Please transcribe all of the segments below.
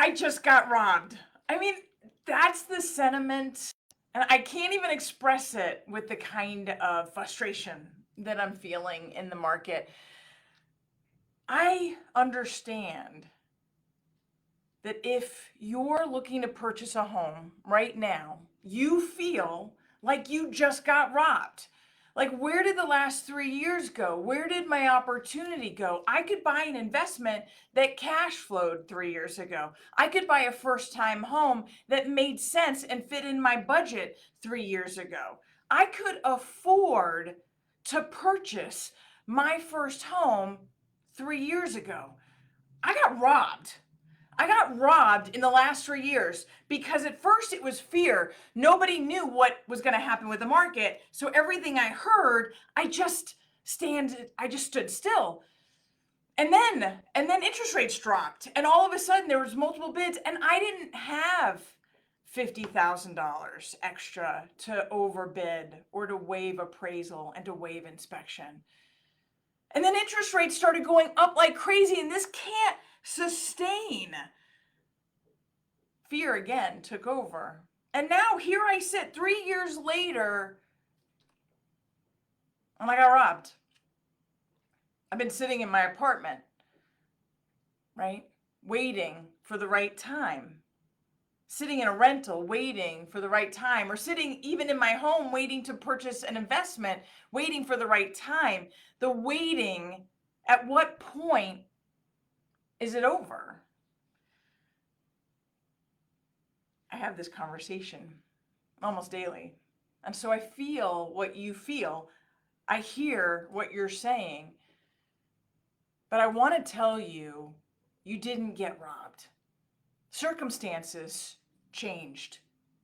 I just got robbed. I mean, that's the sentiment. And I can't even express it with the kind of frustration that I'm feeling in the market. I understand that if you're looking to purchase a home right now, you feel like you just got robbed. Like, where did the last 3 years go? Where did my opportunity go? I could buy an investment that cash flowed 3 years ago. I could buy a first time home that made sense and fit in my budget 3 years ago. I could afford to purchase my first home 3 years ago. I got robbed. I got robbed in the last 3 years because at first it was fear. Nobody knew what was going to happen with the market. So everything I heard, I just stood still. And then interest rates dropped. And all of a sudden there was multiple bids and I didn't have $50,000 extra to overbid or to waive appraisal and to waive inspection. And then interest rates started going up like crazy, and this can't sustain. Fear again took over. And now here I sit 3 years later, and I got robbed. I've been sitting in my apartment, right? Waiting for the right time. Sitting in a rental, waiting for the right time, or sitting even in my home, waiting to purchase an investment, waiting for the right time. The waiting, at what point is it over? I have this conversation almost daily. And so I feel what you feel. I hear what you're saying. But I want to tell you, you didn't get robbed. Circumstances changed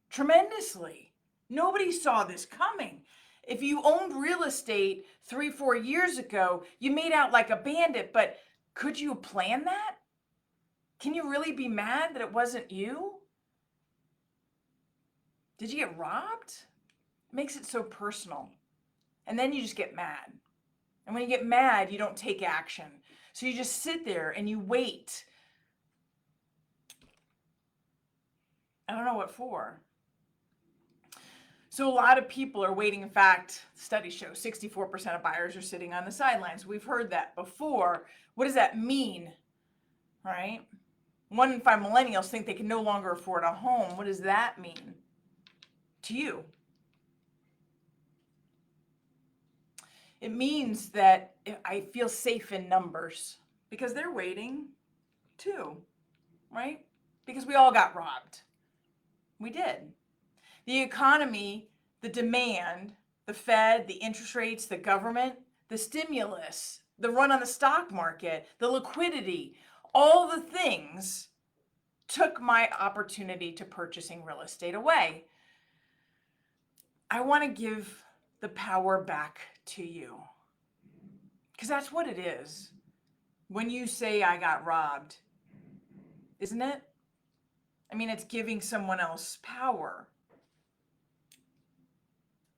tremendously. Nobody saw this coming. If you owned real estate 3-4 years ago, you made out like a bandit, but could you plan that? Can you really be mad that it wasn't you? Did you get robbed? It makes it so personal. And then you just get mad. And when you get mad, you don't take action. So you just sit there and you wait. I don't know what for. So a lot of people are waiting. In fact, studies show 64% of buyers are sitting on the sidelines. We've heard that before. What does that mean? Right? 1 in 5 millennials think they can no longer afford a home. What does that mean to you? It means that I feel safe in numbers because they're waiting too, right? Because we all got robbed. We did. The economy, the demand, the Fed, the interest rates, the government, the stimulus, the run on the stock market, the liquidity, all the things took my opportunity to purchasing real estate away. I want to give the power back to you because that's what it is. When you say I got robbed, isn't it? I mean, it's giving someone else power.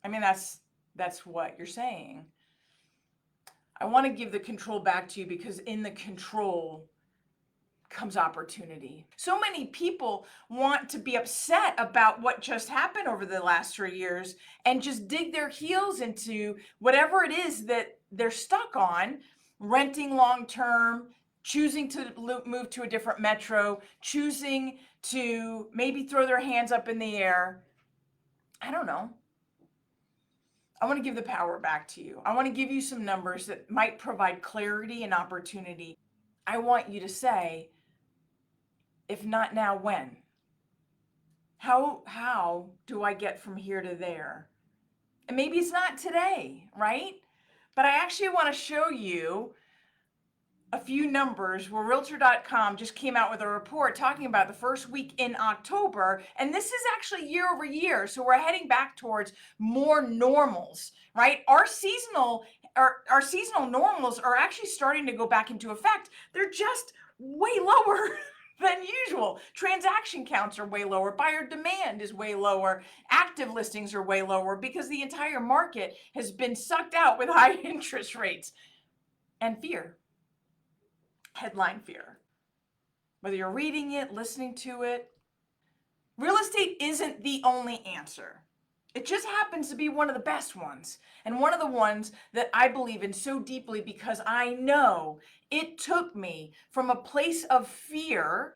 I mean, that's what you're saying. I want to give the control back to you because in the control comes opportunity. So many people want to be upset about what just happened over the last 3 years and just dig their heels into whatever it is that they're stuck on, renting long term, choosing to move to a different metro, choosing to maybe throw their hands up in the air. I don't know. I want to give the power back to you. I want to give you some numbers that might provide clarity and opportunity. I want you to say, if not now, when? How do I get from here to there? And maybe it's not today, right? But I actually want to show you a few numbers where Realtor.com just came out with a report talking about the first week in October. And this is actually year over year. So we're heading back towards more normals, right? Our seasonal normals are actually starting to go back into effect. They're just way lower than usual. Transaction counts are way lower. Buyer demand is way lower. Active listings are way lower because the entire market has been sucked out with high interest rates and fear. Headline fear. whether you're reading it, listening to it. Real estate isn't the only answer. It just happens to be one of the best ones, and one of the ones that I believe in so deeply because I know it took me from a place of fear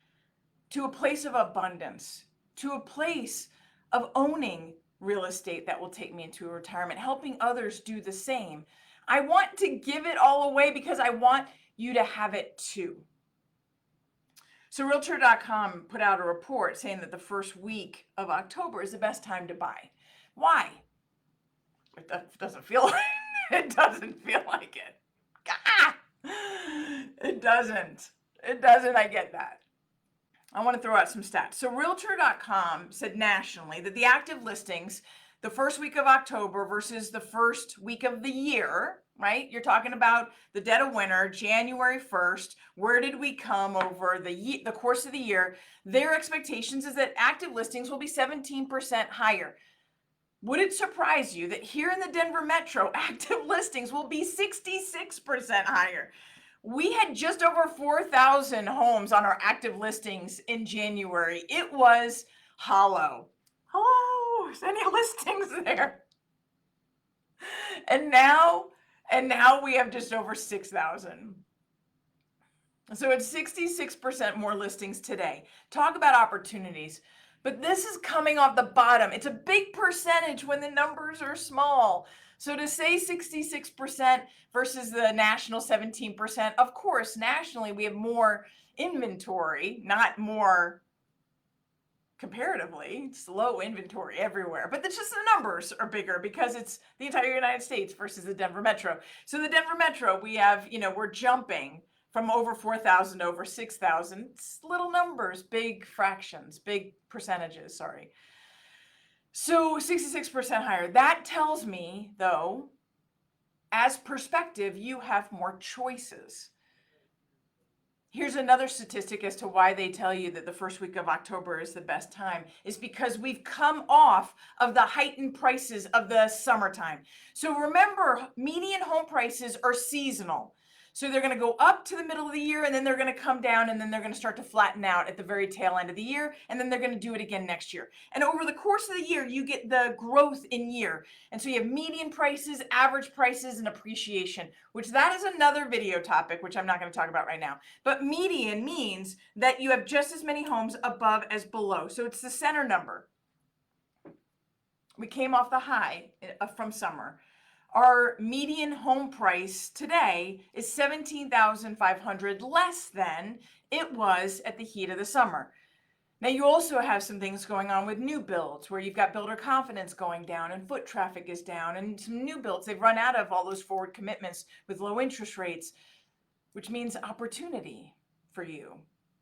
to a place of abundance, to a place of owning real estate that will take me into retirement, helping others do the same. I want to give it all away because I want you to have it too. So Realtor.com put out a report saying that the first week of October is the best time to buy. Why? It doesn't feel like it. It doesn't feel like it. Ah! It doesn't. It doesn't. I get that. I want to throw out some stats. So Realtor.com said nationally that the active listings the first week of October versus the first week of the year, right? You're talking about the dead of winter, January 1st. Where did we come over the course of the year? Their expectations is that active listings will be 17% higher. Would it surprise you that here in the Denver metro, active listings will be 66% higher? We had just over 4,000 homes on our active listings in January. It was hollow. Hello, is any listings there? And now we have just over 6,000. So it's 66% more listings today. Talk about opportunities. But this is coming off the bottom. It's a big percentage when the numbers are small. So to say 66% versus the national 17%, of course, nationally we have more inventory, not more comparatively. It's low inventory everywhere. But it's just the numbers are bigger because it's the entire United States versus the Denver metro. So the Denver metro, we have, we're jumping from over 4,000 to over 6,000. It's little numbers, big fractions, big percentages, sorry. So 66% higher. That tells me, though, as perspective, you have more choices. Here's another statistic as to why they tell you that the first week of October is the best time, is because we've come off of the heightened prices of the summertime. So remember, median home prices are seasonal. So they're going to go up to the middle of the year, and then they're going to come down, and then they're going to start to flatten out at the very tail end of the year, and then they're going to do it again next year. And over the course of the year, you get the growth in year. And so you have median prices, average prices, and appreciation, which that is another video topic, which I'm not going to talk about right now. But median means that you have just as many homes above as below. So it's the center number. We came off the high from summer. Our median home price today is $17,500 less than it was at the heat of the summer. Now you also have some things going on with new builds where you've got builder confidence going down and foot traffic is down, and some new builds, they've run out of all those forward commitments with low interest rates, which means opportunity for you.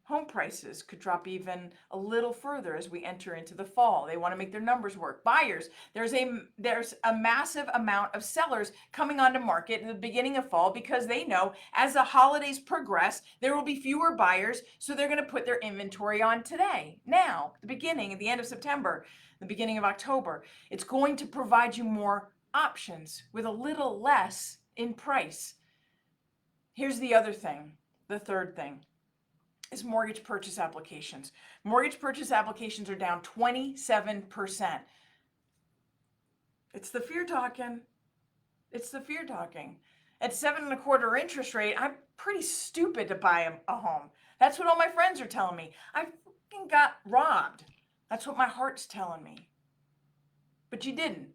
Home prices could drop even a little further as we enter into the fall. They want to make their numbers work. Buyers, there's a massive amount of sellers coming onto market in the beginning of fall because they know as the holidays progress, there will be fewer buyers, so they're going to put their inventory on today, now, the beginning, at the end of September, the beginning of October. It's going to provide you more options with a little less in price. Here's the other thing, the third thing. Is mortgage purchase applications. Mortgage purchase applications are down 27%. It's the fear talking. It's the fear talking. At 7.25% interest rate, I'm pretty stupid to buy a home. That's what all my friends are telling me. I fucking got robbed. That's what my heart's telling me. But you didn't.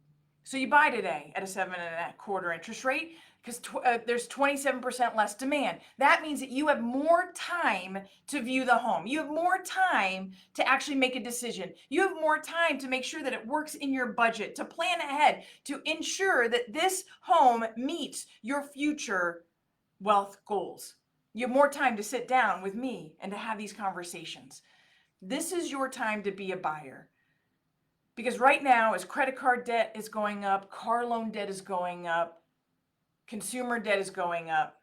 So you buy today at a 7.25% interest rate because there's 27% less demand. That means that you have more time to view the home. You have more time to actually make a decision. You have more time to make sure that it works in your budget, to plan ahead, to ensure that this home meets your future wealth goals. You have more time to sit down with me and to have these conversations. This is your time to be a buyer. Because right now, as credit card debt is going up, car loan debt is going up, consumer debt is going up,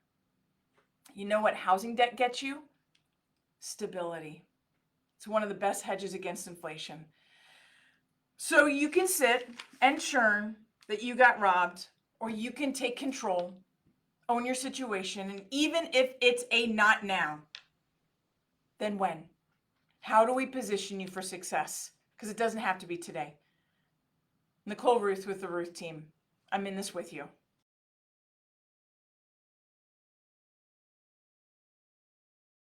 you know what housing debt gets you? Stability. It's one of the best hedges against inflation. So you can sit and churn that you got robbed, or you can take control, own your situation, and even if it's a not now, then when? How do we position you for success? Because it doesn't have to be today. Nicole Rueth with the Rueth team. I'm in this with you.